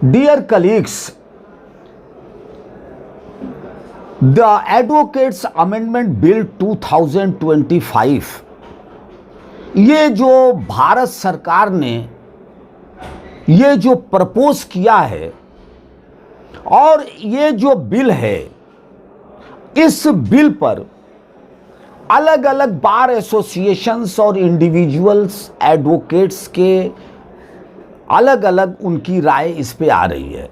Dear colleagues, the Advocates Amendment Bill 2025 ये जो भारत सरकार ने ये जो प्रपोज किया है और ये जो बिल है, इस बिल पर अलग अलग बार एसोसिएशंस और इंडिविजुअल्स एडवोकेट्स के अलग अलग उनकी राय इस पे आ रही है।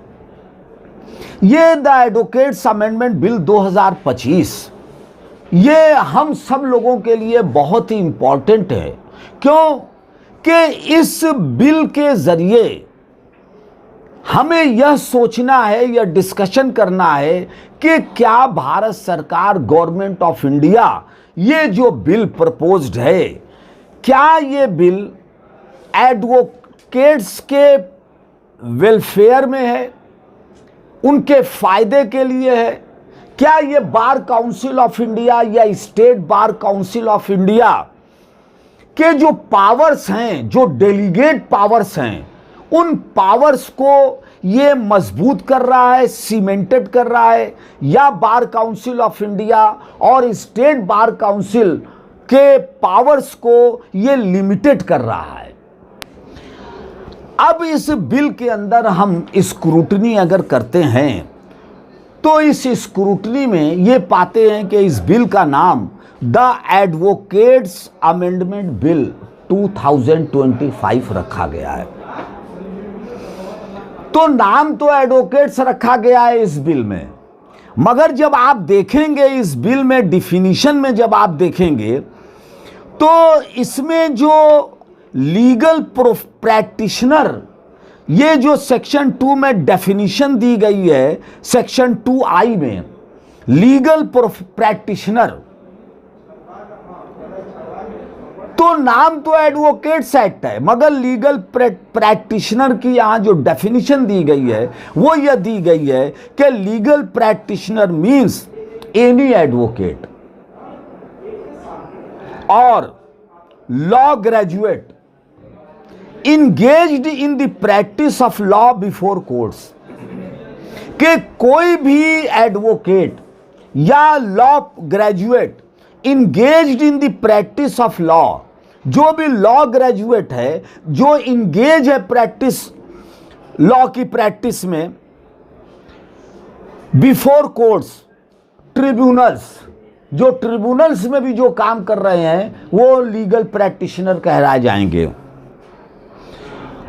ये द एडवोकेट्स अमेंडमेंट बिल 2025 ये हम सब लोगों के लिए बहुत ही इंपॉर्टेंट है। क्यों कि इस बिल के जरिए हमें यह सोचना है, यह डिस्कशन करना है कि क्या भारत सरकार, गवर्नमेंट ऑफ इंडिया, ये जो बिल प्रपोज्ड है, क्या ये बिल एडवोकेट्स के वेलफेयर में है, उनके फायदे के लिए है? क्या ये बार काउंसिल ऑफ इंडिया या state bar council of India के जो पावर्स हैं, जो डेलीगेट पावर्स हैं, उन पावर्स को ये मजबूत कर रहा है, सीमेंटेड कर रहा है, या बार काउंसिल ऑफ इंडिया और स्टेट बार काउंसिल के पावर्स को ये लिमिटेड कर रहा है? अब इस बिल के अंदर हम स्क्रूटनी अगर करते हैं तो इस स्क्रूटनी में ये पाते हैं कि इस बिल का नाम द एडवोकेट्स अमेंडमेंट बिल 2025 रखा गया है। तो नाम तो एडवोकेट्स रखा गया है इस बिल में, मगर जब आप देखेंगे इस बिल में डिफिनीशन में जब आप देखेंगे तो इसमें जो लीगल प्रैक्टिशनर, ये जो सेक्शन 2 में डेफिनेशन दी गई है, सेक्शन 2I में लीगल प्रैक्टिशनर, तो नाम तो एडवोकेट्स एक्ट है, मगर लीगल प्रैक्टिशनर की यहां जो डेफिनेशन दी गई है वो यह दी गई है कि legal practitioner means any advocate और law graduate engaged in the practice of law before courts, कि कोई भी एडवोकेट या law graduate engaged in the practice of law, जो भी लॉ ग्रेजुएट है, जो इंगेज है प्रैक्टिस लॉ की प्रैक्टिस में बिफोर कोर्ट्स, ट्रिब्यूनल्स, जो ट्रिब्यूनल्स में भी जो काम कर रहे हैं वो लीगल प्रैक्टिशनर कहलाए जाएंगे।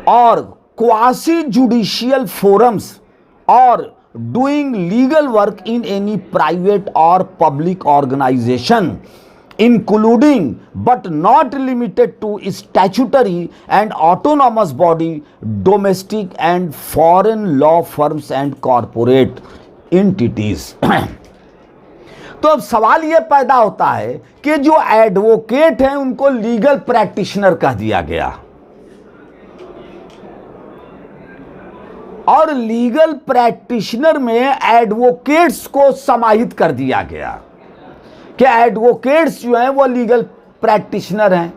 और क्वासी जुडिशियल फोरम्स और doing legal work in any private और public organisation including but not limited to statutory and autonomous body, domestic and foreign law firms and corporate entities. तो अब सवाल यह पैदा होता है कि जो एडवोकेट हैं उनको लीगल प्रैक्टिशनर कह दिया गया, और लीगल प्रैक्टिशनर में एडवोकेट्स को समाहित कर दिया गया कि एडवोकेट्स जो हैं वो लीगल प्रैक्टिशनर हैं।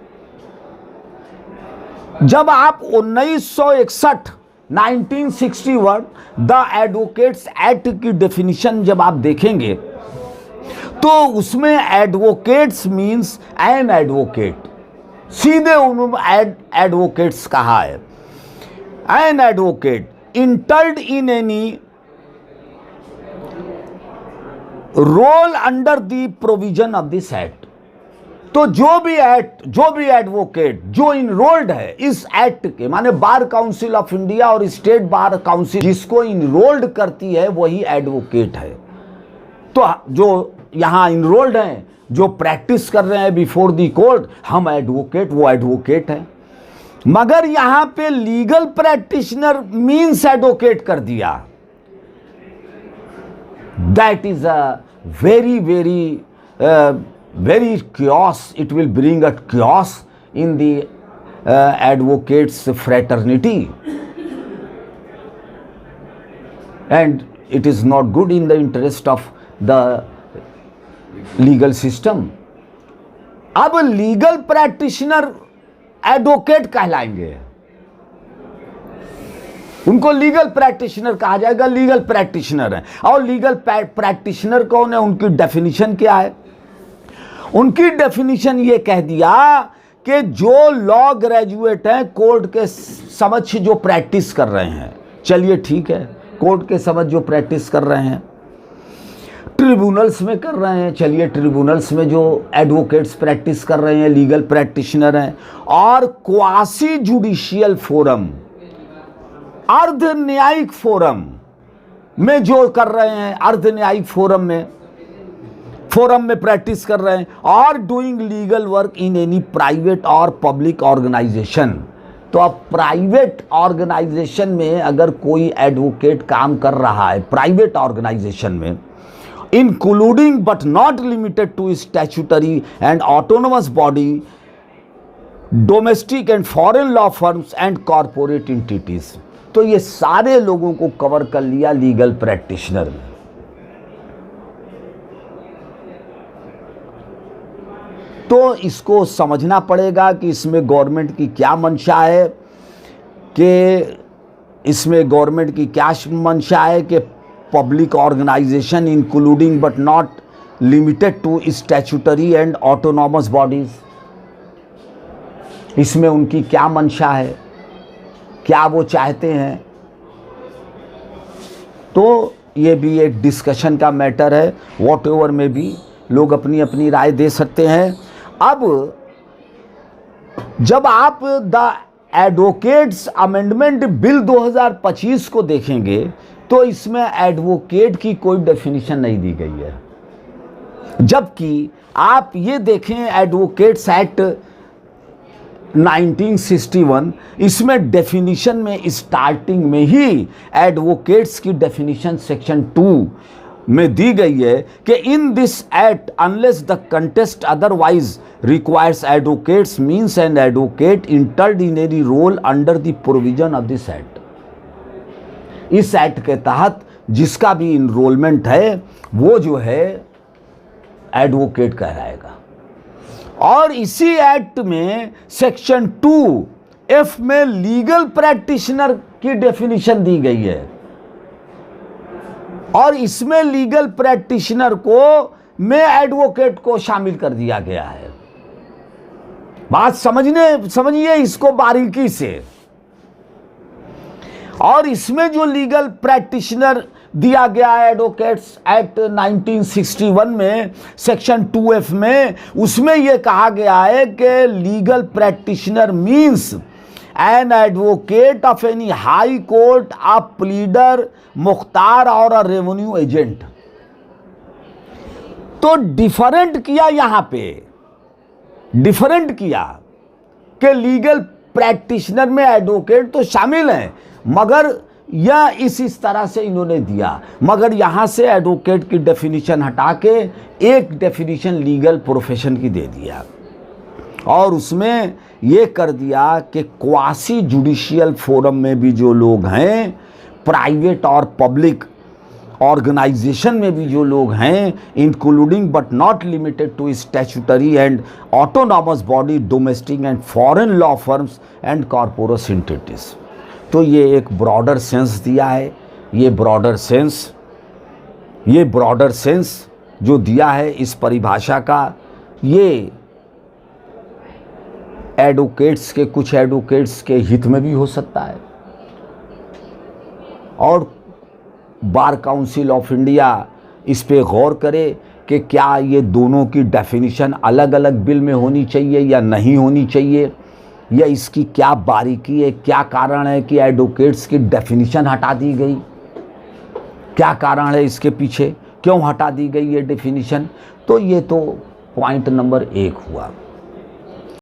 जब आप 1961 द एडवोकेट्स एक्ट की डेफिनेशन जब आप देखेंगे तो उसमें एडवोकेट्स मींस एन एडवोकेट, सीधे उन्होंने एडवोकेट्स कहा है। An advocate entered in any roll under the provision of this act, तो जो भी एडवोकेट जो इनरोल्ड है इस एक्ट के, माने बार काउंसिल ऑफ इंडिया और स्टेट बार काउंसिल जिसको इनरोल्ड करती है वही एडवोकेट है। तो जो यहां इनरोल्ड हैं, जो प्रैक्टिस कर रहे हैं बिफोर द कोर्ट, हम एडवोकेट, वो एडवोकेट है। मगर यहां पे लीगल प्रैक्टिशनर मींस एडवोकेट कर दिया। That is a very chaos. It will bring a chaos in the advocates fraternity, and it is not good in the interest of the legal system. अब legal practitioner advocate कहलाएंगे। उनको legal practitioner कहा जाएगा, legal practitioner है। और legal practitioner कौन है, उनकी डेफिनेशन क्या है? उनकी डेफिनेशन ये कह दिया कि जो लॉ ग्रेजुएट हैं, कोर्ट के समक्ष जो प्रैक्टिस कर रहे हैं, चलिए ठीक है, कोर्ट के समक्ष जो प्रैक्टिस कर रहे हैं, ट्रिब्यूनल्स में कर रहे हैं, चलिए ट्रिब्यूनल्स में जो एडवोकेट्स प्रैक्टिस कर रहे हैं, लीगल प्रैक्टिशनर हैं, और क्वासी जुडिशियल फोरम, अर्ध न्यायिक फोरम में जो कर रहे हैं, अर्ध न्यायिक फोरम में प्रैक्टिस कर रहे हैं, और doing legal work in any private और पब्लिक ऑर्गेनाइजेशन। तो अब प्राइवेट ऑर्गेनाइजेशन में अगर कोई एडवोकेट काम कर रहा है, प्राइवेट ऑर्गेनाइजेशन में, including but not limited to statutory and autonomous body, domestic and foreign law firms and corporate entities, तो ये सारे लोगों को कवर कर लिया लीगल प्रैक्टिशनर में। तो इसको समझना पड़ेगा कि इसमें गवर्नमेंट की क्या मंशा है, कि इसमें गवर्नमेंट की क्या मंशा है कि public organisation including but not limited to statutory and autonomous bodies, इसमें उनकी क्या मंशा है, क्या वो चाहते हैं। तो ये भी एक डिस्कशन का मैटर है, वॉट एवर में भी लोग अपनी अपनी राय दे सकते हैं। अब जब आप द एडवोकेट्स अमेंडमेंट बिल 2025 को देखेंगे तो इसमें एडवोकेट की कोई डेफिनेशन नहीं दी गई है, जबकि आप ये देखें एडवोकेट्स एक्ट 1961, इसमें डेफिनेशन में स्टार्टिंग में ही एडवोकेट्स की डेफिनेशन सेक्शन 2 में दी गई है कि in this act unless the context otherwise requires advocates means an advocate entered in any roll under the provision of this act. इस एक्ट के तहत जिसका भी इनरोलमेंट है वो जो है एडवोकेट कहलाएगा। और इसी एक्ट में सेक्शन 2F में लीगल प्रैक्टिशनर की डेफिनेशन दी गई है, और इसमें लीगल प्रैक्टिशनर को में एडवोकेट को शामिल कर दिया गया है। बात समझिए इसको बारीकी से। और इसमें जो लीगल प्रैक्टिशनर दिया गया है एडवोकेट्स एक्ट 1961 में सेक्शन 2F में, उसमें यह कहा गया है कि legal practitioner means an advocate of any high court, a pleader, Mukhtar और अ रेवेन्यू एजेंट। तो डिफरेंट किया, यहां पे डिफरेंट किया कि लीगल प्रैक्टिशनर में एडवोकेट तो शामिल हैं, मगर यह इस तरह से इन्होंने दिया, मगर यहां से एडवोकेट की डेफिनेशन हटा के एक डेफिनेशन लीगल प्रोफेशन की दे दिया, और उसमें यह कर दिया कि क्वासी जुडिशियल फोरम में भी जो लोग हैं, प्राइवेट और पब्लिक ऑर्गेनाइजेशन में भी जो लोग हैं, including but not limited to statutory and autonomous body, domestic and foreign law firms and corporate entities. तो ये एक ब्रॉडर सेंस दिया है। ये ब्रॉडर सेंस जो दिया है इस परिभाषा का, ये एडवोकेट्स के, कुछ एडवोकेट्स के हित में भी हो सकता है, और बार काउंसिल ऑफ इंडिया इस पे गौर करे कि क्या ये दोनों की डेफिनेशन अलग अलग बिल में होनी चाहिए या नहीं होनी चाहिए, या इसकी क्या बारीकी है, क्या कारण है कि एडवोकेट्स की डेफिनेशन हटा दी गई, क्या कारण है इसके पीछे, क्यों हटा दी गई ये डेफिनेशन। तो ये तो पॉइंट नंबर 1 हुआ।